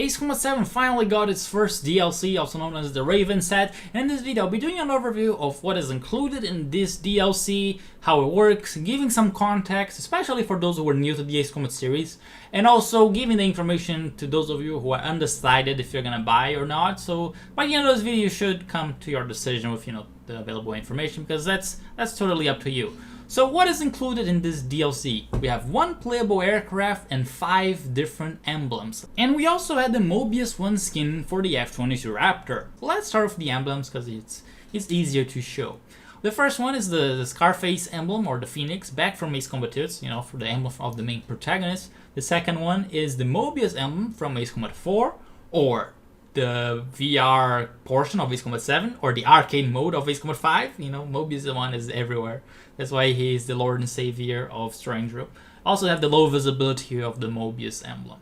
Ace Combat 7 finally got its first DLC, also known as the Raven set, and in this video I'll be doing an overview of what is included in this DLC, how it works, giving some context, especially for those who are new to the Ace Combat series, and also giving the information to those of you who are undecided if you're gonna buy or not. So by the end of this video you should come to your decision with the available information, because that's totally up to you. So what is included in this DLC? We have 1 playable aircraft and 5 different emblems. And we also had the Mobius 1 skin for the F-22 Raptor. Let's start with the emblems because it's easier to show. The first one is the Scarface emblem, or the Phoenix, back from Ace Combat 2, for the emblem of the main protagonist. The second one is the Mobius emblem from Ace Combat 4, or the VR portion of Ace Combat 7, or the arcade mode of Ace Combat 5. Mobius 1 is everywhere. That's why he is the Lord and Savior of Strange Room. Also have the low visibility of the Mobius emblem.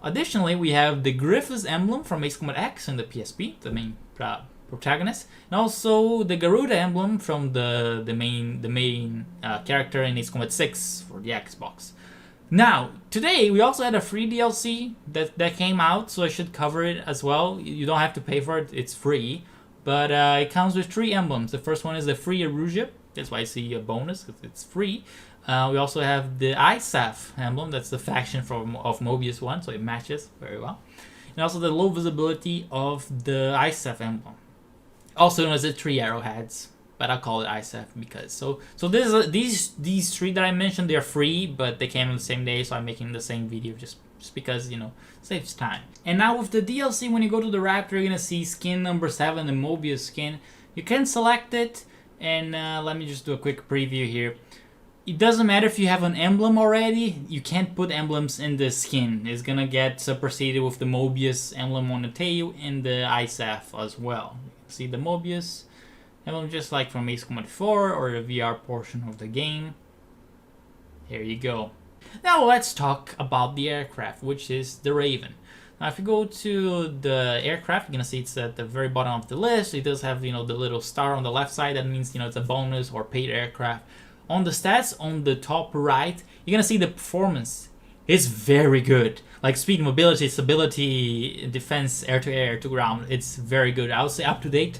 Additionally, we have the Griffiths emblem from Ace Combat X and the PSP, the main protagonist, and also the Garuda emblem from the main character in Ace Combat 6 for the Xbox. Now, today we also had a free DLC that came out, so I should cover it as well. You don't have to pay for it, it's free. But it comes with 3 emblems. The first one is the free Erusia. That's why I see a bonus, because it's free. We also have the ISAF emblem. That's the faction of Mobius 1, so it matches very well. And also the low visibility of the ISAF emblem, also known as the 3 arrowheads. But I'll call it ISAF because so these 3 that I mentioned, they're free, but they came on the same day, so I'm making the same video just because saves time. And now with the DLC, when you go to the Raptor, you're gonna see skin number 7, the Mobius skin. You can select it, and let me just do a quick preview here. It doesn't matter if you have an emblem already, you can't put emblems in the skin. It's gonna get superseded with the Mobius emblem on the tail and the ISAF as well. See the Mobius emblem just like from Ace Combat 4 or the VR portion of the game. Here you go. Now let's talk about the aircraft, which is the Raven. Now if you go to the aircraft, you're gonna see it's at the very bottom of the list. It does have the little star on the left side. That means it's a bonus or paid aircraft. On the stats on the top right, you're gonna see the performance. It's very good. Like speed, mobility, stability, defense, air to air, to ground. It's very good. I would say up to date.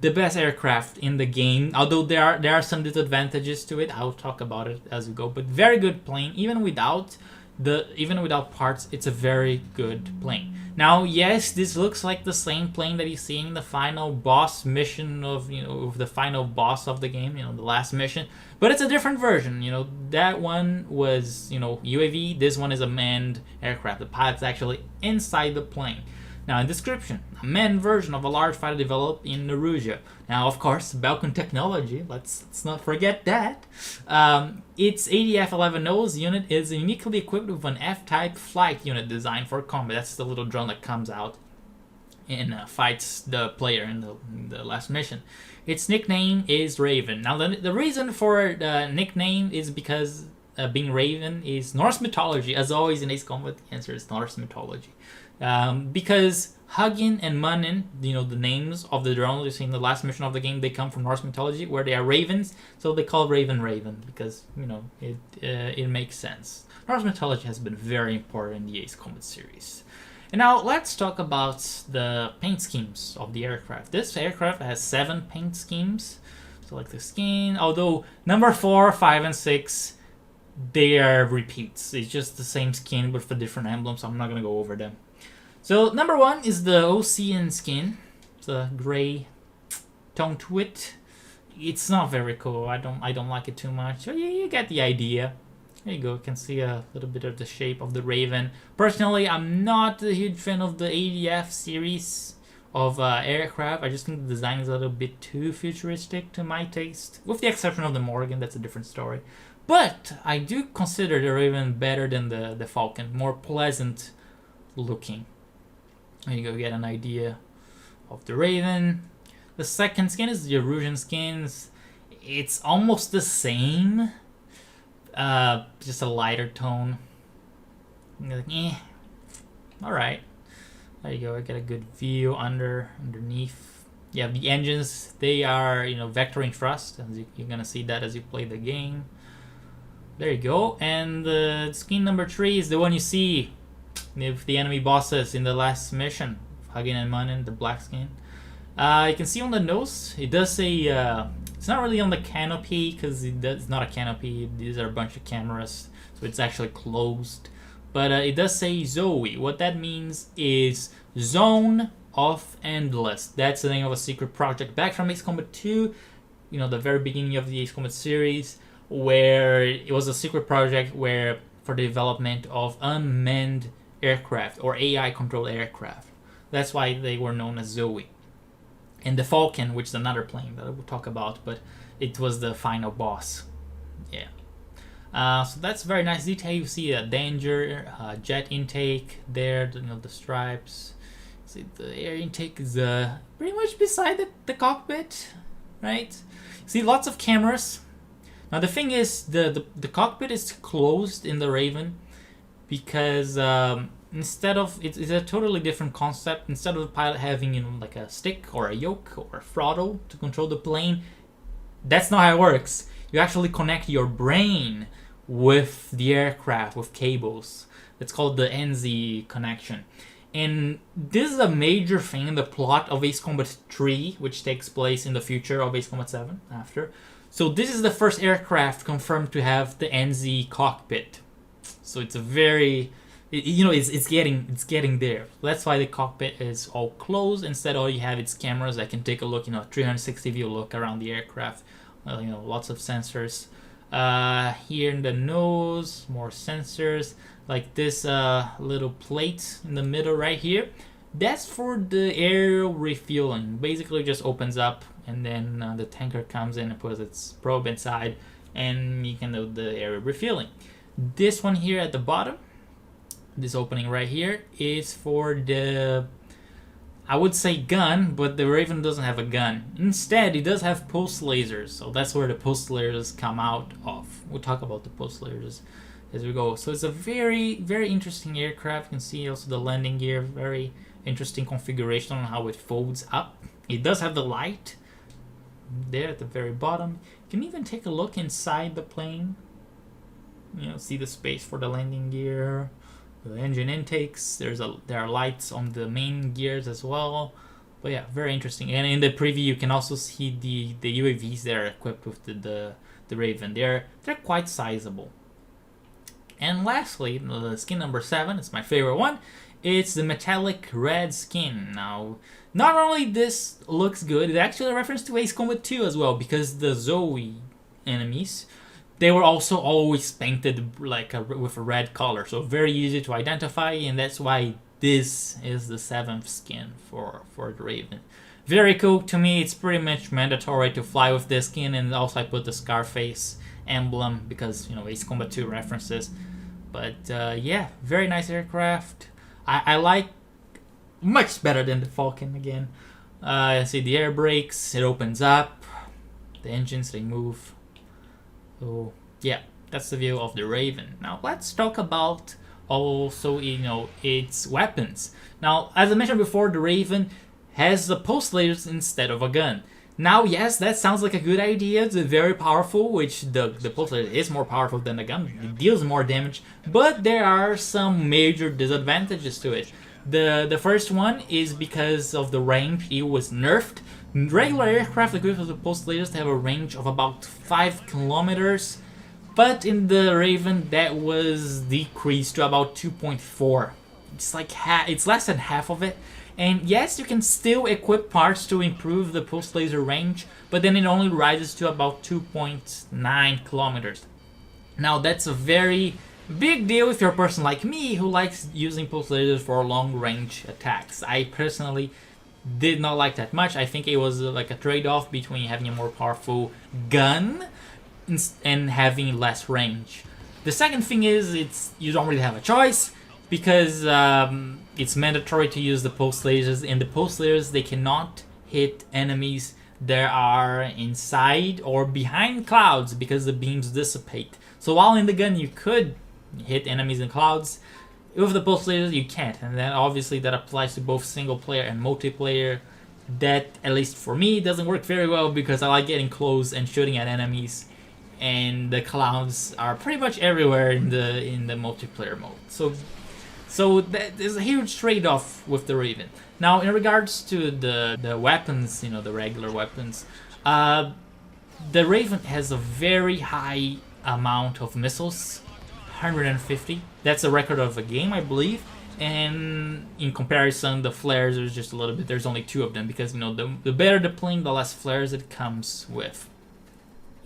The best aircraft in the game, although there are some disadvantages to it. I'll talk about it as we go, but very good plane. Even without parts, it's a very good plane. Now, yes, this looks like the same plane that you see in the final boss mission of the final boss of the game, the last mission, but it's a different version. That one was UAV. This one is a manned aircraft. The pilot's actually inside the plane. Now in description, a manned version of a large fighter developed in Erusia. Now of course, Balkan technology, let's not forget that. Its ADF-11O's unit is uniquely equipped with an F-type flight unit designed for combat. That's the little drone that comes out and fights the player in the last mission. Its nickname is Raven. Now the reason for the nickname is because being Raven is Norse mythology. As always in Ace Combat, the answer is Norse mythology. Because Hugin and Munin, the names of the drones you see in the last mission of the game, they come from Norse mythology, where they are ravens, so they call Raven because it makes sense. Norse mythology has been very important in the Ace Combat series. And now let's talk about the paint schemes of the aircraft. This aircraft has 7 paint schemes. Select the skin. Although number 4, 5, and 6, they are repeats. It's just the same skin but for different emblems, so I'm not gonna go over them. So number 1 is the Ocean skin. It's a gray tone to it. It's not very cool. I don't like it too much. So you get the idea. There you go. You can see a little bit of the shape of the Raven. Personally, I'm not a huge fan of the ADF series of aircraft. I just think the design is a little bit too futuristic to my taste. With the exception of the Morgan, that's a different story. But I do consider the Raven better than the Falcon. More pleasant looking. There you go, get an idea of the Raven. The second skin is the Erusian skins. It's almost the same, just a lighter tone. You're like, alright. There you go, I get a good view underneath. Yeah, the engines, they are vectoring thrust, and you're gonna see that as you play the game. There you go, and the skin number 3 is the one you see with the enemy bosses in the last mission, Hagen and Manen, the black skin. You can see on the nose, it does say, it's not really on the canopy because it's not a canopy, these are a bunch of cameras, so it's actually closed. But it does say Zoe. What that means is Zone of Endless. That's the name of a secret project back from Ace Combat 2, you know, the very beginning of the Ace Combat series, where it was a secret project where for the development of unmanned aircraft or AI controlled aircraft. That's why they were known as Zoe. And the Falcon, which is another plane that I will talk about, but it was the final boss. Yeah. So that's very nice detail. You see a danger, jet intake there, you know, the stripes. See the air intake is pretty much beside the cockpit, right? See lots of cameras. Now the thing is, the cockpit is closed in the Raven because instead of it's a totally different concept. Instead of the pilot having, you know, like a stick or a yoke or a throttle to control the plane, that's not how it works. You actually connect your brain with the aircraft with cables. It's called the NZ connection. And this is a major thing in the plot of Ace Combat 3, which takes place in the future of Ace Combat 7 after. So this is the first aircraft confirmed to have the NZ cockpit. So it's a very, you know, it's getting there. That's why the cockpit is all closed. Instead, all you have is cameras that can take a look, you know, 360 view look around the aircraft. You know, lots of sensors. Here in the nose, more sensors, like this little plate in the middle right here. That's for the air refueling. Basically just opens up and then the tanker comes in and puts its probe inside and you can do the air refueling. This one here at the bottom, this opening right here, is for the, I would say gun, but the Raven doesn't have a gun. Instead, it does have pulse lasers, so that's where the pulse lasers come out of. We'll talk about the pulse lasers as we go. So it's a very, very interesting aircraft. You can see also the landing gear, very interesting configuration on how it folds up. It does have the light there at the very bottom. You can even take a look inside the plane. You know, see the space for the landing gear. The engine intakes, there are lights on the main gears as well. But yeah, very interesting. And in the preview you can also see the UAVs that are equipped with the Raven. They're quite sizable. And lastly, the skin number 7, it's my favorite one. It's the metallic red skin. Now, not only this looks good, it actually refers to Ace Combat 2 as well, because the Zoe enemies, they were also always painted like with a red color, so very easy to identify, and that's why this is the 7th skin for the Raven. Very cool to me. It's pretty much mandatory to fly with this skin, and also I put the Scarface emblem because, you know, Ace Combat 2 references. But yeah, very nice aircraft. I like much better than the Falcon again. See the air brakes, it opens up, the engines, they move. So yeah, that's the view of the Raven. Now let's talk about also, you know, its weapons. Now, as I mentioned before, the Raven has the pulse lasers instead of a gun. Now, yes, that sounds like a good idea. It's very powerful, which the pulse laser is more powerful than the gun. It deals more damage, but there are some major disadvantages to it. The first one is because of the range. It was nerfed. Regular aircraft equipped with the pulse lasers have a range of about 5 kilometers, but in the Raven that was decreased to about 2.4. It's like it's less than half of it. And yes, you can still equip parts to improve the pulse laser range, but then it only rises to about 2.9 kilometers. Now that's a very big deal if you're a person like me who likes using pulse lasers for long range attacks. I personally did not like that much. I think it was like a trade-off between having a more powerful gun and having less range. The second thing is you don't really have a choice, because it's mandatory to use the pulse lasers, and the pulse lasers, they cannot hit enemies that are inside or behind clouds because the beams dissipate. So while in the gun you could hit enemies in clouds, with the pulse lasers you can't, and then obviously that applies to both single player and multiplayer. That, at least for me, doesn't work very well because I like getting close and shooting at enemies, and the clouds are pretty much everywhere in the multiplayer mode. So So there's a huge trade-off with the Raven. Now, in regards to the weapons, you know, the regular weapons, the Raven has a very high amount of missiles, 150. That's a record of a game, I believe. And in comparison, the flares are just a little bit. There's only 2 of them because, you know, the better the pling, the less flares it comes with.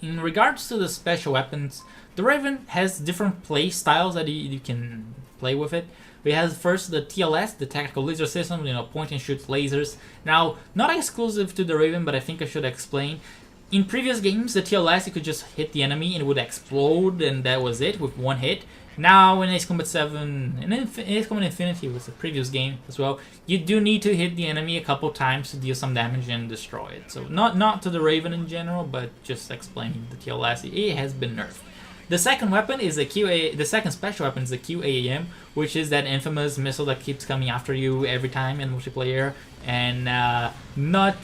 In regards to the special weapons, the Raven has different play styles that you can play with it. We have first the TLS, the Tactical Laser System, you know, point and shoot lasers. Now, not exclusive to the Raven, but I think I should explain. In previous games, the TLS, you could just hit the enemy and it would explode, and that was it with 1 hit. Now, in Ace Combat 7, and in Ace Combat Infinity was the previous game as well, you do need to hit the enemy a couple times to deal some damage and destroy it. So, not to the Raven in general, but just explaining the TLS, it has been nerfed. The second weapon is the second special weapon is the QAM, which is that infamous missile that keeps coming after you every time in multiplayer, and not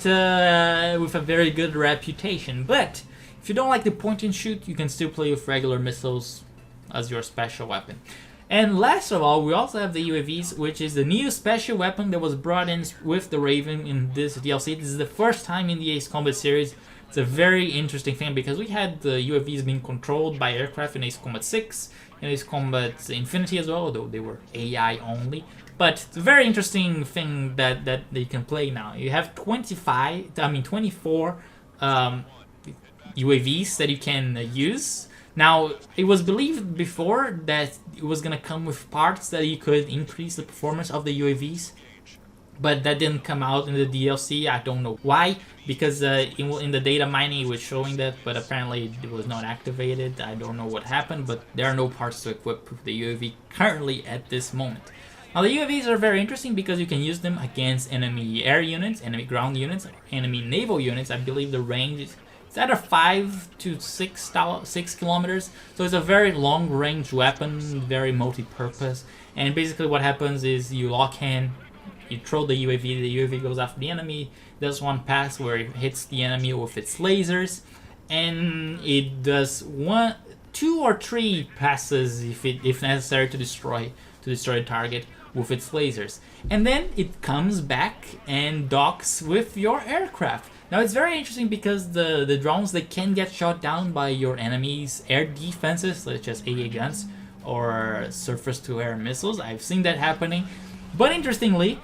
with a very good reputation. But if you don't like the point and shoot, you can still play with regular missiles as your special weapon. And last of all, we also have the UAVs, which is the new special weapon that was brought in with the Raven in this DLC. This is the first time in the Ace Combat series. It's a very interesting thing because we had the UAVs being controlled by aircraft in Ace Combat 6 and Ace Combat Infinity as well, although they were AI only. But it's a very interesting thing that you can play now. You have 24 UAVs that you can use. Now, it was believed before that it was going to come with parts that you could increase the performance of the UAVs. But that didn't come out in the DLC. I don't know why, because in the data mining it was showing that, but apparently it was not activated. I don't know what happened, but there are no parts to equip with the UAV currently at this moment. Now, the UAVs are very interesting because you can use them against enemy air units, enemy ground units, enemy naval units. I believe the range is either 5 to 6 kilometers, so it's a very long-range weapon, very multi-purpose. And basically what happens is you lock in, you throw the UAV goes after the enemy. There's one pass where it hits the enemy with its lasers, and it does 1, 2 or 3 passes if necessary to destroy the target with its lasers. And then it comes back and docks with your aircraft. Now it's very interesting because the drones, they can get shot down by your enemy's air defenses, such as AA guns or surface-to-air missiles. I've seen that happening. But interestingly,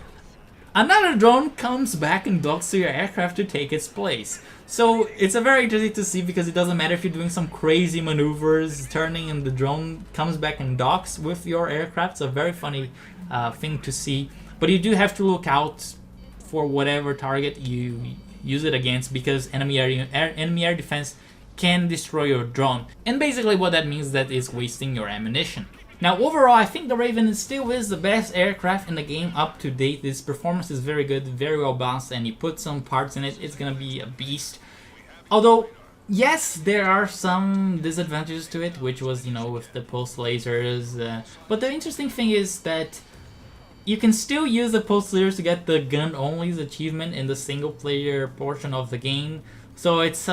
another drone comes back and docks to your aircraft to take its place. So it's a very interesting to see because it doesn't matter if you're doing some crazy maneuvers, turning, and the drone comes back and docks with your aircraft. It's a very funny thing to see. But you do have to look out for whatever target you use it against, because enemy air defense can destroy your drone. And basically what that means, that is wasting your ammunition. Now, overall, I think the Raven still is the best aircraft in the game up to date. This performance is very good, very well balanced, and you put some parts in it, it's gonna be a beast. Although, yes, there are some disadvantages to it, which was, you know, with the pulse lasers. But the interesting thing is that you can still use the pulse lasers to get the gun-only's achievement in the single-player portion of the game. So it's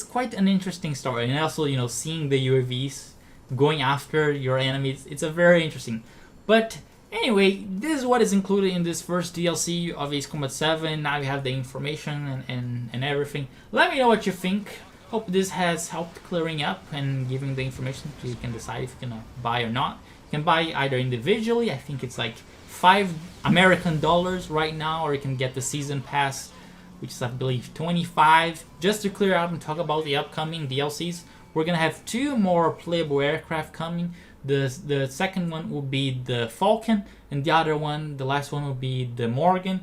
quite an interesting story, and also, you know, seeing the UAVs going after your enemies, it's a very interesting. But anyway, this is what is included in this first DLC of Ace Combat 7. Now you have the information and everything. Let me know what you think. Hope this has helped clearing up and giving the information so you can decide if you're gonna buy or not. You can buy either individually, I think it's like $5 American right now, or you can get the season pass, which is I believe 25. Just to clear out and talk about the upcoming DLCs, we're gonna have 2 more playable aircraft coming. The second one will be the Falcon, and the other one, the last one, will be the Morgan.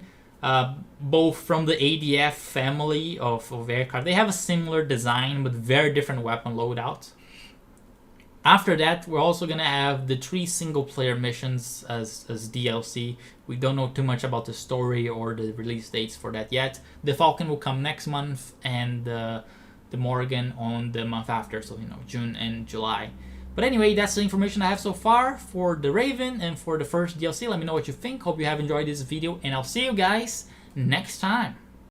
Both from the ADF family of aircraft. They have a similar design but very different weapon loadouts. After that, we're also gonna have the 3 single-player missions as DLC. We don't know too much about the story or the release dates for that yet. The Falcon will come next month, and the Morgan on the month after, so you know, June and July. But anyway, that's the information I have so far for the Raven and for the first DLC. Let me know what you think. Hope you have enjoyed this video, and I'll see you guys next time.